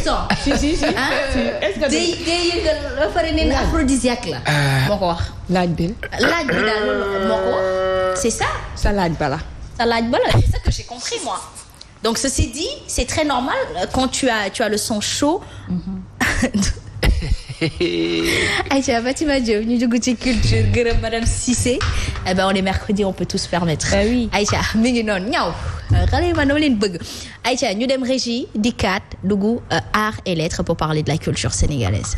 excitant. si est-ce que day yëngal ba pare nee na aphrodisiaque la. moo ko wax. laaj bi daal loolu moo ko wax. c'est ça. sa laaj bala. C'est ça que j'ai compris moi. Donc ceci dit, c'est très normal quand tu as le son chaud. Aïcha, Fatima Diop, ñu dugg ci culture gërëm madame Cissé. Eh ben on est mercredi, on peut tout se permettre. Ben oui. Aïcha mi ngi noonu ñaaw xale yi ma dama leen bëgg. Aïcha ñu dem régie dikkaat dugg art et lettres pour parler de la culture sénégalaise.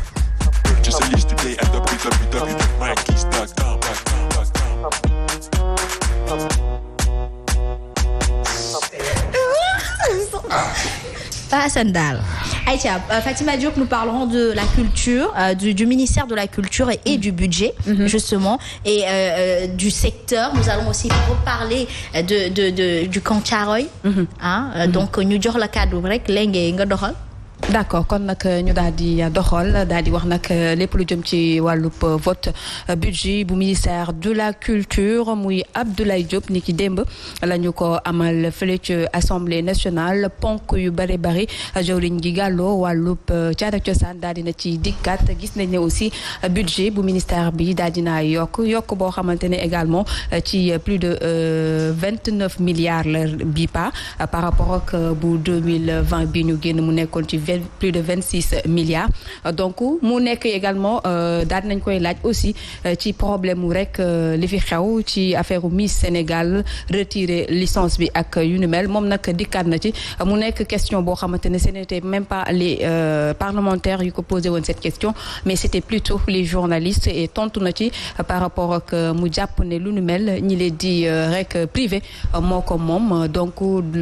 Pas Sandal. Aïcha, Fatima Diop, nous parlerons de la culture, du ministère de la Culture et du budget, justement, et du secteur. Nous allons aussi reparler du camp Thiaroye. Donc, ñu jox la kàddu rek léegi nga doxal. d'accord kon nag ñu daal di doxal daal di wax nag lépp lu jëm ci wàllub vote budget bu ministère de la culture muy Abdoulaye Diop ni ki démb la ñu ko amal fële ci assemblée nationale ponk yu bari jawriñ gi gàlloo wàllub caada ak cosaan daal dina ci dikkat gis nañ ne aussi budget bu ministère bi daal dina yokk boo xamante ne également ci plus de 29 milliards la bi par rapport ak bu 2020 bi ñu génn mu nekkoon ci plus de 26 milliards donc mu nekk également daal nañ koy laaj aussi ci problème mu rek li fi xew ci affaire Miss Sénégal retiré licence bi ak yu ni mel moom nag dikkaat na ci mu nekk question boo xamante ne ce n'était même pas les parlementaires yu ko posé woon cette question mais c'était plutôt les journalistes et tontu na ci par rapport ak mu jàpp ne lu ni mel ñi leen di rek privé moo ko moom donc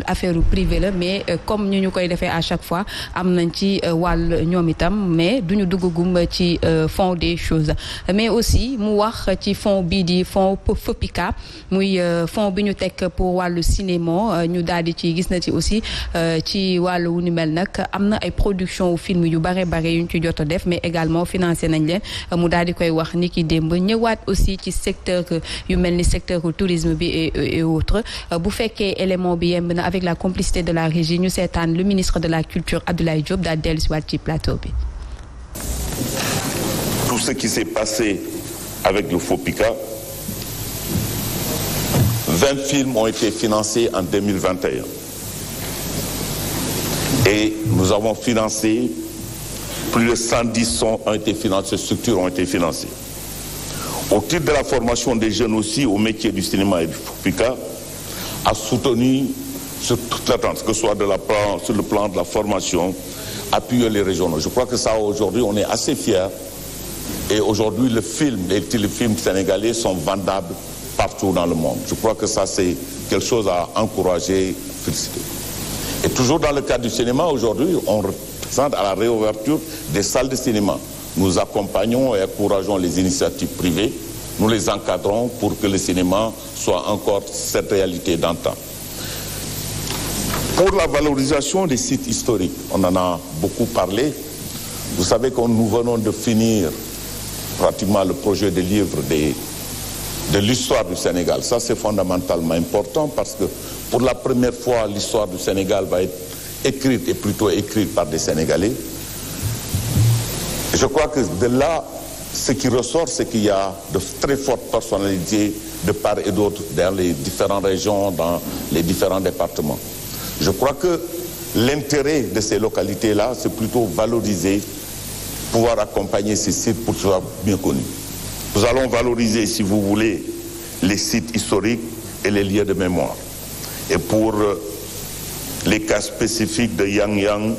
affaire privé la mais comme ñu koy defee à chaque fois am nañ ci wàll ñoom itam mais duñu duggagum ci fond des choses mais aussi mu wax ci fond bii di fond FOPICA muy fond bi ñu teg pour wàllu cinéma ñu daal di ci gis na ci aussi ci wàllu wu ni mel nag am na ay production film yu bare yu ñu ci jot a def mais également financé nañ leen mu daal di koy wax ni ki démb ñëwaat aussi ci secteur yu mel ni secteur tourisme bi et autres bu fekkee élément bi yemb na avec la complicité de la régie ñu seetaan le ministre de la culture Abdoulaye Diop daal dellu si waat ci plateau bi. Tout ce qui s'est passé avec le FOPICA, 20 films ont été financés en 2021. Et nous avons financé, plus de 110 ont été financés, structures ont été financées. Au titre de la formation des jeunes aussi, au métier du cinéma et du FOPICA, a soutenu sur toute l'attente, que ce soit sur le plan de la formation, appuyer les régionaux. Je crois que ça, aujourd'hui, on est assez fiers. Et aujourd'hui, les téléfilms sénégalais sont vendables partout dans le monde. Je crois que ça, c'est quelque chose à encourager, féliciter. Et toujours dans le cadre du cinéma, aujourd'hui, on représente à la réouverture des salles de cinéma. Nous accompagnons et encourageons les initiatives privées. Nous les encadrons pour que le cinéma soit encore cette réalité d'antan. Pour la valorisation des sites historiques, on en a beaucoup parlé. Vous savez que nous venons de finir pratiquement le projet de livre de l'histoire du Sénégal. Ça, c'est fondamentalement important parce que pour la première fois, l'histoire du Sénégal va être écrite et plutôt écrite par des Sénégalais. Je crois que de là, ce qui ressort, c'est qu'il y a de très fortes personnalités de part et d'autre dans les différentes régions, dans les différents départements. Je crois que l'intérêt de ces localités-là, c'est plutôt valoriser, pouvoir accompagner ces sites pour qu'ils soient mieux connus. Nous allons valoriser, si vous voulez, les sites historiques et les lieux de mémoire. Et pour les cas spécifiques de Yang Yang,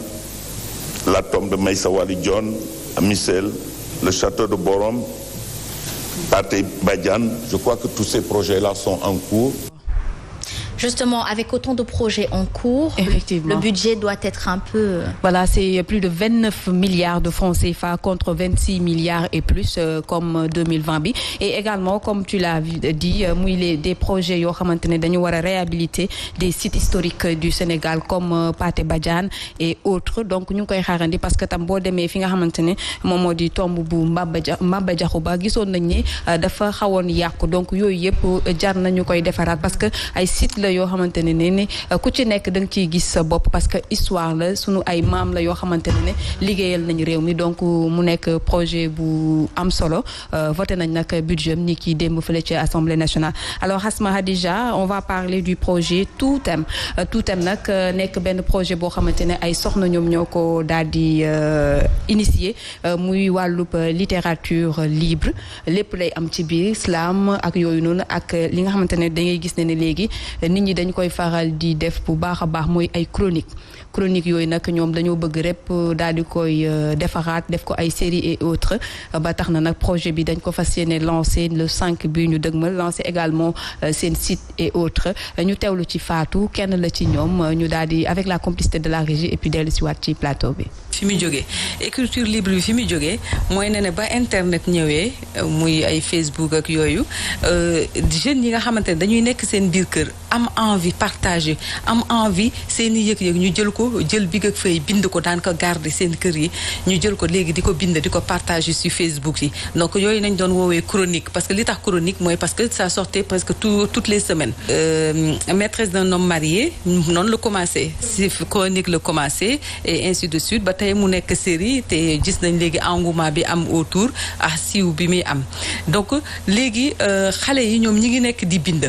la tombe de Maïssa Wali Dione, à Missel, le château de Borom, Pathé Badiane, je crois que tous ces projets-là sont en cours. Justement, avec autant de projets en cours, effectivement, le budget doit être un peu... Voilà, c'est plus de 29 milliards de francs CFA contre 26 milliards et plus comme 2020 bi. Et également, comme tu l'as dit, des projets yoo xamante ne dañu war a réhabiliter des sites historiques du Sénégal comme Pathé Badiane et autres. Donc ñu ngi koy xaarandi parce que tam boo demee fi nga xamante ne moom moo di tomb bu Maba Diakhou Ba gisoon nañ ne dafa xawoon yàqu donc yooyu yëpp jar nañu koy defaraat parce que ay sites la yoo xamante ne ku ci nekk da nga ciy gis sa bopp parce que histoire la sunu ay maam la yoo xamante ne liggéeyal nañ réew mi donc mu nekk projet bu am solo voté nañ nag budget ni ki démb fële ci Assemblée nationale. Alors Asma Hadija, on va parler du projet Totem nag nekk benn projet boo xamante ne ay soxna ñoom ñoo ko daal di initier muy wàllub littérature libre lépp lay am ci biir islam ak yooyu noonu ak li nga xamante ne da ngay gis ne léegi nit ñi dañ koy faral di def bu baax a baax mooy ay chronique yooyu nag ñoom dañoo bëgg rek daal di koy defaraat def ko ay séries et autres ba tax na nag projet bi dañ ko fas yéene lancé le 5 bi ñu dëgmal lancé également seen site et autres ñu teewlu ci Fatou kenn la ci ñoom ñu daal di avec la complicité de la régie et puis dellu si waat ci plateau bi. fi mu jógee écriture libre bi fi mu jógee mooy ne ba internet ñëwee muy ay Facebook ak yooyu jeunes yi nga xamante ne dañuy nekk seen biir kër am envie partager am envie seen i yëg-yëg ñu jël big ak feuille bind ko daan ko garder seen kër yi ñu jël ko léegi di ko bind di ko partager sur Facebook yi donc yooyu nañ doon woowee chronique parce que li tax chronique mooy parce que ça sortait presque toutes les semaines maîtresse d'un homme marié noonu la commencé si chronique la commencé et ainsi de suite ba tey mu nekk série te gis nañ léegi engouement bi am autour ak siiw bi muy am donc léegi xale yi ñoom ñi ngi nekk di bind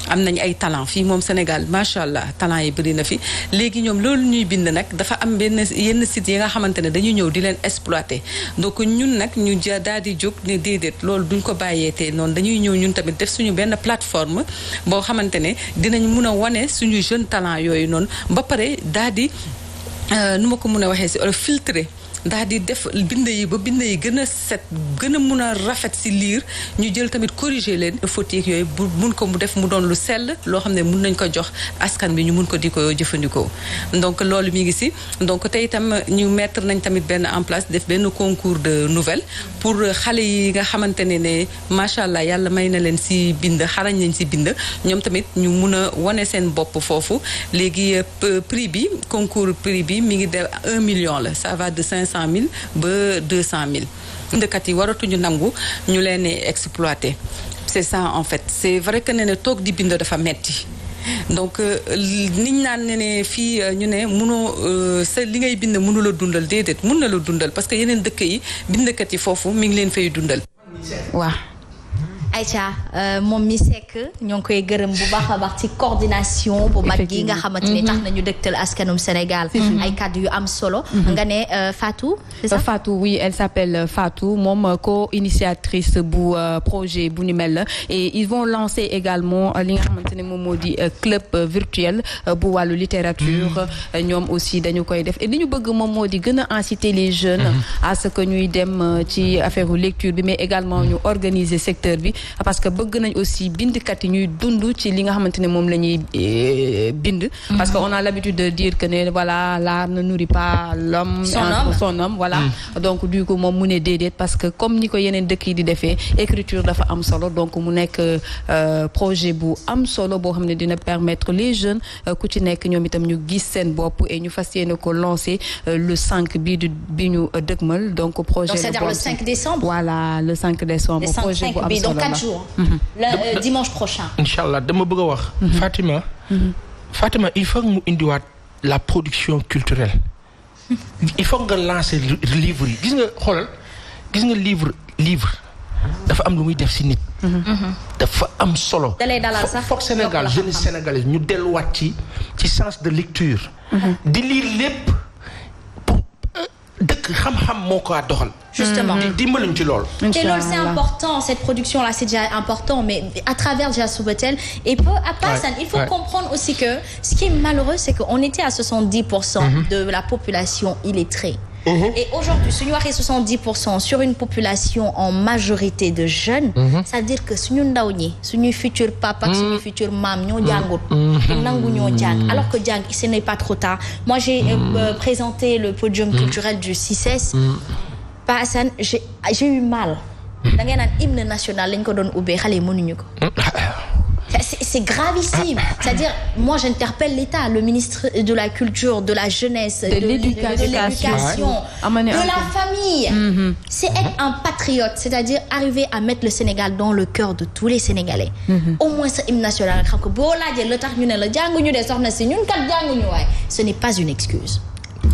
am nañ ay talent fii moom Sénégal macha allah talent yi bëri na fi léegi ñoom loolu ñuy bind nag dafa am yenn sites yi nga xamante ne dañuy ñëw di leen exploiter donc ñun nag ñu daal di jóg ne déedéet loolu duñ ko bàyyeetee noonu dañuy ñëw ñun tamit def suñu benn plateforme boo xamante ne dinañ mun a wane suñu jeune talent yooyu noonu ba pare daal di nu ma ko mun a waxee si filtrer daal di def bind yi ba bind yi gën a set gën a mun a rafet si liir ñu jël tamit corriger leen fautes yooyu bu mun ko mu def mu doon lu sell loo xam ne mun nañ ko jox askan bi ñu mun ko di ko jëfandikoo donc loolu mi ngi si donc tey itam ñu mettre nañ tamit benn en place def benn concours de nouvelles pour xale yi nga xamante ne macha allah yàlla may na leen si bind xarañ nañ si bind ñoom tamit ñu mun a wane seen bopp foofu léegi prix bi concours prix bi mi ngi def 1 million la ça va de 500 000 ba 200 000 ndëkkat yi waratuñu nangu ñu leen exploiter c'est ça en fait c'est vrai que ne toog di bind dafa metti donc niñ naan ne fii ñu ne mënoo sa li ngay bind mënu la dundal déedéet mën na la dundal parce que yeneen dëkk yi bindkat yi foofu mi ngi leen fay dundal waaw Aïcha moom mi sekk ñoo ngi koy gërëm bu baax a baax ci coordination bu mag gi nga xamante ne tax nañu dëgtal askanum Sénégal ay kàddu yu am solo nga ne Fatou c'est ça Fatou oui elle s'appelle Fatou moom co-initiatrice bu projet bu ni mel la et ils vont lancer également li nga xamante ne moom moo di club virtuel bu wàllu littérature ñoom aussi dañu koy def et li ñu bëgg moom moo di gën a inciter les jeunes à ce que ñuy dem ci affaire lecture bi mais également ñu organiser secteur bi parce que bëgg nañ aussi bindkat yi ñuy dund ci li nga xamante ne moom la ñuy bind parce que on a l'habitude de dire que ne voilà l'art ne nourrit pas l'homme son homme voilà donc du coup moom mu ne déedéet parce que comme ni ko yeneen dëkk yi di defee écriture dafa am solo donc mu nekk projet bu am solo boo xam ne dina permettre les jeunes ku ci nekk ñoom itam ñu gis seen bopp et ñu fas yéene ko lancer le 5 bi ñu dëgmal donc projet donc c'est-à-dire le 5 décembre voilà le 5 décembre projet bu am solo jours. Le dimanche prochain. Inch'Allah dama bëgg a wax. Fatima il faut mu indiwaat la production culturelle. il faut nga lancer livre yi gis nga livre dafa am lu muy def ci nit. dafa am solo. da lay dalal sax foog Sénégal jeunesse sénégalaise ñu delluwaat ci sens de lecture. di lire lépp pour dëkk xam-xam moo ko doxal. Justement. Dimbaluñ ci lool. Et loolu c'est important, cette production-là, c'est déjà important, mais à travers Dia Subatel, et à part ça, il faut comprendre aussi que ce qui est malheureux, c'est qu'on était à 70% de la population illettrée. Et aujourd'hui, si nous avons 70% sur une population en majorité de jeunes, ça veut dire que si nous avons futur papa, si nous futur maman, nous avons alors que ce n'est pas trop tard. Moi, j'ai présenté le podium culturel du 6S. Pa Assane j'ai eu mal da ngay naan hymne national lañ ko doon ubbee xale yi mënuñu ko c'est gravissime. C'est-à-dire, moi j'interpelle l'État, le ministre de la Culture, de la Jeunesse, de l'éducation, de la famille. C'est être un patriote, c'est-à-dire arriver à mettre le Sénégal dans le cœur de tous les Sénégalais. Au moins sa hymne national, ce n'est pas une excuse.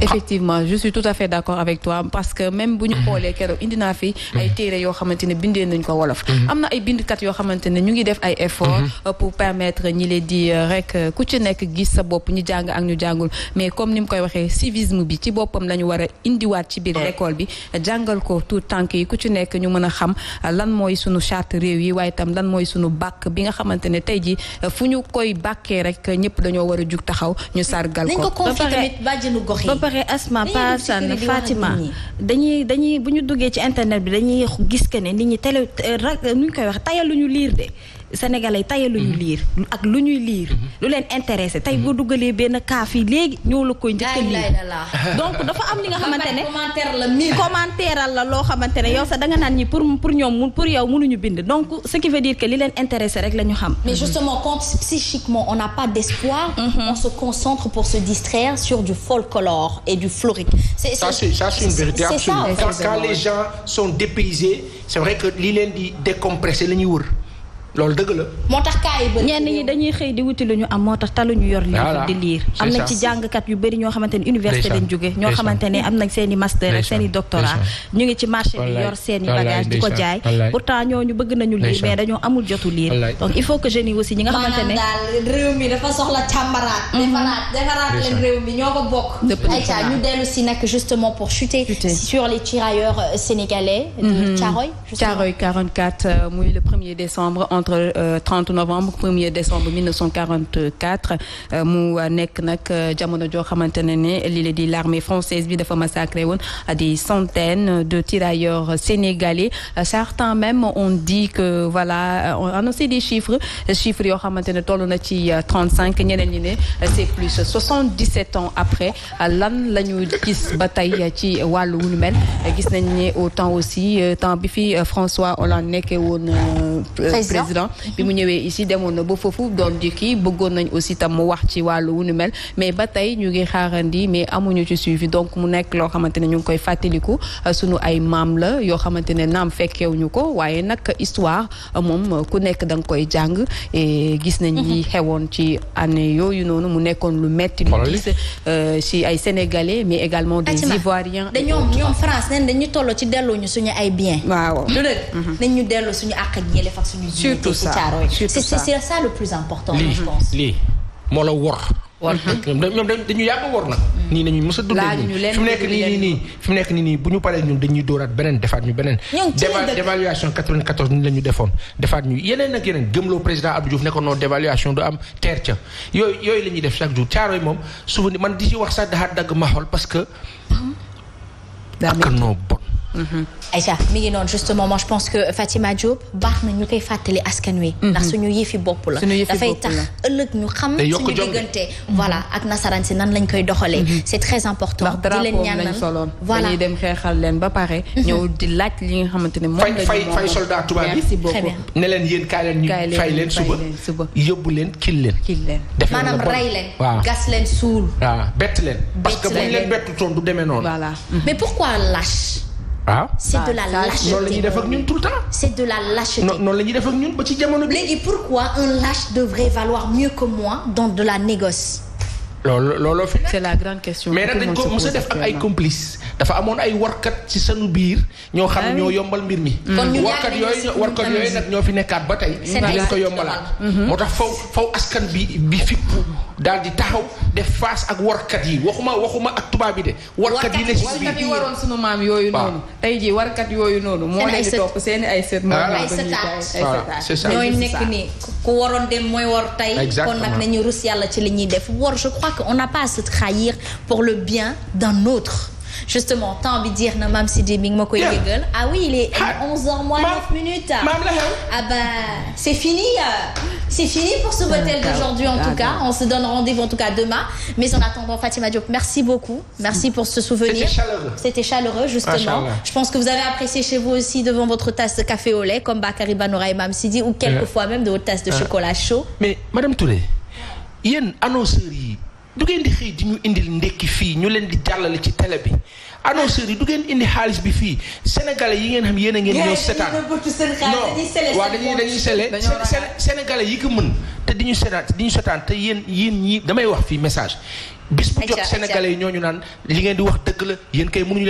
Effectivement, je suis tout à fait d'accord avec toi parce que même bu ñu xoolee keroog indi naa fi ay téere yoo xamante ne bindee nañ ko wolof. am na ay bindkat yoo xamante ne ñu ngi def ay efforts pour permettre ñi leen di rek ku ci nekk gis sa bopp ñu jàng ak ñu jàngul mais comme ni mu koy waxee civisme bi ci boppam la ñu war a indiwaat ci biir l'école bi jàngal ko tout tànk yi ku ci nekk ñu mën a xam lan mooy sunu charte réew yi waaye itam lan mooy sunu bàkk bi nga xamante ne tey ji fu ñu koy bàkkee rek ñëpp dañoo war a jug taxaw ñu sargal ko. ba pare Asma Paasan Fatima dañuy bu ñu duggee ci internet bi dañuy gis que ne nit ñi nu ñu koy wax tayaluñu liir de Sénégalais tayaluñu liir ak lu ñuy liir lu leen intéressé tey boo duggalee benn kaaf yi léegi ñëw la koy njëkk a liir donc dafa am li nga xamante ne commentaire la loo xamante ne yow sax da nga naan ñi pour ñoom pour yow mënuñu bind donc ce qui veut dire que li leen intéressé rek la ñu xam. Mais justement quand psychiquement on n'a pas d'espoir on se concentre pour se distraire sur du folklore et du folklorique. Ça c'est une vérité absolue. Quand les gens sont dépaysés c'est vrai que li leen di décompresser la ñuy wër. loolu dëgg la. moo tax kaa yi bëri ñenn ñi dañuy xëy di wuti lu ñu am moo tax taluñu yor livre di lire. am nañ ci jàngkat yu bëri ñoo xamante ne université lañ jóge ñoo xamante ne am nañ seen i master ak seen i doctorat ñu ngi ci marché bi yor seen i bagage di ko jaay pourtant ñooñu bëgg nañu lire mais dañoo amul jotu lire donc il faut que jeunes yi aussi ñi nga xamante ne maanaam daal réew mi dafa soxla càmbaraat defaraat leen réew mi ñoo ko bokk ayca ñu dellu si nag justement pour chuter sur les tirailleurs sénégalais de Thiaroye 44 muy le 1er décembre entre 30 novembre 1er décembre 1944 mu nekk nag jamono joo xamante ne ne li la di l'armée française bi dafa massacré woon des centaines de tirailleurs sénégalais certains même ont dit que voilà on annoncé des chiffres yoo xamante ne toll na ci 35 ñeneen ñi ne c'est plus 77 ans après lan la ñu gis ba tey ci wàllu wu ñu mel gis nañ ne au temps aussi temps bi fi François Hollande nekkee woon président bi mu ñëwee ici demoon na ba foofu doon di kii bëggoon nañ aussi tam mu wax ci wàllu wu nu mel mais ba tey ñu ngi xaarandi mais amuñu ci suivi donc mu nekk loo xamante ne ñu ngi koy fàttaliku sunu ay maam la yoo xamante ne naam fekkeewuñu ko waaye nag histoire moom ku nekk da nga koy jàng et gis nañ ñi xewoon ci année yooyu noonu mu nekkoon lu metti lu gis ci ay sénégalais mais également des ivoiriens ñoom France nen dañu tolloo ci delloo ñu suñu ay bien waaw lu dëgg nañ ñu delloo suñu àq ak yelleef ak suñu surtout ça c'est ça le plus important je pense lii moo la wor ñoom dañu yàgg wor nag nii nañu mës a dundee fi mu nekk nii bu ñu paree ñun dañuy dóoraat beneen defaat ñu beneen dévaluation 94 ni la ñu defoon defaat ñu yeneen ak yeneen gëmloo président Abdou Diouf ne ko non dévaluation du am teer ca yooyu la ñuy def chaque jour Thiaroye moom souvenir man di ci wax sax daxaat dagg ma xool parce que ak noo bon Aïcha mi ngi noonu justement moi je pense que Fatima Diop baax na ñu koy fàttali askan wi ndax suñu yëfi bopp la dafay tax ëllëg ñu xam suñu diggante voilà ak nasaraan si nan lañ koy doxalee c'est très important ndax drapeau lañ soloon dañuy dem xeexal leen ba pare ñëw di laaj li nga xamante ne moom fay soldat tubaab yi ne leen yéen kaay leen ñu fay leen suba yóbbu leen kill leen maanaam rey leen gas leen suul waaw bett leen parce que bu ñu leen bettu toon du demee noonu voilà mais pourquoi lâche c'est de la lâcheté noonu la ñuy def ak ñun tout le temps. c'est de la lâcheté noonu la ñuy def ak ñun ba ci jamono bi. léegi pourquoi un lâche devrait valoir mieux que moi dans de la négoce. looloo fi. c'est la grande question. mais nag dañ ko mës a def ak ay complices dafa amoon ay warkat ci sanu biir ñoo xam ñoo yombal mbir mi. kon ñu warkat yooyu nag ñoo fi nekkaat ba tey. di leen ko yombalaat. moo tax faw askan bi fippu daal di taxaw def face ak warkat yi waxuma ak tubaab bi de. warkat yi ne ci biir warkat yi waroon sunu maam yooyu noonu. tey jii warkat yooyu noonu. moo leen di topp seen ay sët. ay sëtaat c'est ça ñooy nekk nii ku waroon dem mooy war tey. kon nag nañu rus yàlla ci li ñuy def war je crois qu'on n'a pas à se trahir pour le bien d'un autre. Justement, t'as envie de dire na Mam Sidi mi ngi ma koy yëgal. Ah oui, il est 11h moins 9 minutes. Ah bah, c'est fini. C'est fini pour ce Subatel d'aujourd'hui en tout cas. On se donne rendez-vous en tout cas demain. Mais en attendant, Fatima Diop, merci beaucoup. Merci pour ce souvenir. C'était chaleureux justement. Je pense que vous avez apprécié chez vous aussi devant votre tasse de café au lait comme Bakary Banora et Mam Sidi ou quelquefois même de votre tasse de chocolat chaud. Mais Madame Touré, yéen annonceurs yi du ngeen di xëy di ñu indil ndekki fii ñu leen di jàllale ci télé bi annonceurs yi du ngeen indi xaalis bi fii sénégalais yi ngeen xam yéen a ngeen ñëw seetaan non waaw dañuy sele sénégalais yi ko mën te di ñu seetaan te yéen ñi damay wax fii message bis bu jot sénégalais yi ñooñu naan li ngeen di wax dëgg la yéen kay mënuñu